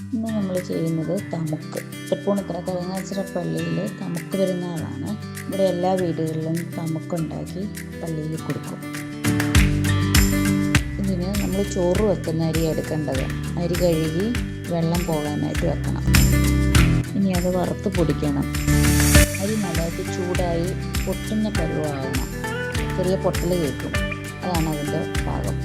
ഇന്ന് നമ്മൾ ചെയ്യുന്നത് തമുക്ക്. തൃപ്പൂണിത്തുറ കറുങ്ങാച്ചിറ പള്ളിയിൽ തമുക്ക് പെരുന്നാളാണ്. ഇവിടെ എല്ലാ വീടുകളിലും തമുക്കുണ്ടാക്കി പള്ളിയിൽ കൊടുക്കും. ഇതിന് നമ്മൾ ചോറ് വെക്കുന്ന അരി എടുക്കേണ്ടത്. അരി കഴുകി വെള്ളം പോകാനായിട്ട് വെക്കണം. ഇനി അത് വറുത്ത് പൊടിക്കണം. അരി നല്ലതായിട്ട് ചൂടായി പൊട്ടുന്ന പരുവമാകണം. ചെറിയ പൊട്ടൽ കേൾക്കും. അതാണ് അതിൻ്റെ പാകം.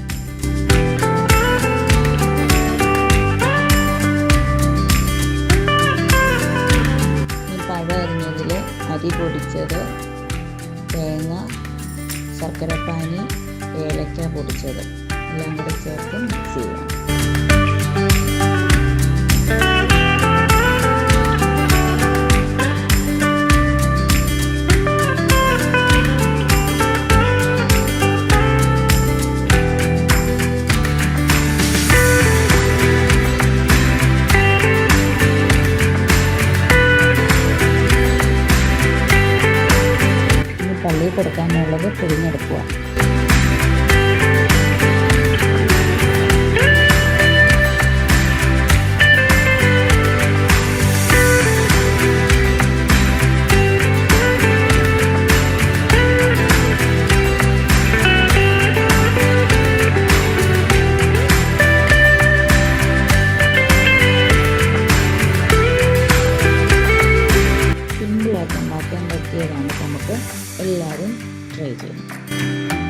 അരിഞ്ഞതിൽ അരി പൊടിച്ചത്, തേങ്ങ, ശർക്കരപ്പാനി, ഏലക്ക പൊടിച്ചത് എല്ലാം കൂടെ ചേർത്ത് മിക്സ് ചെയ്യണം. പള്ളിയിൽ കൊടുക്കാനുള്ളത് പിഴിഞ്ഞെടുക്കുക. സിമ്പിളായിട്ട് ഉണ്ടാക്കാൻ പറ്റിയതാണ്. നമുക്ക് എല്ലാവരും ട്രൈ ചെയ്യണം.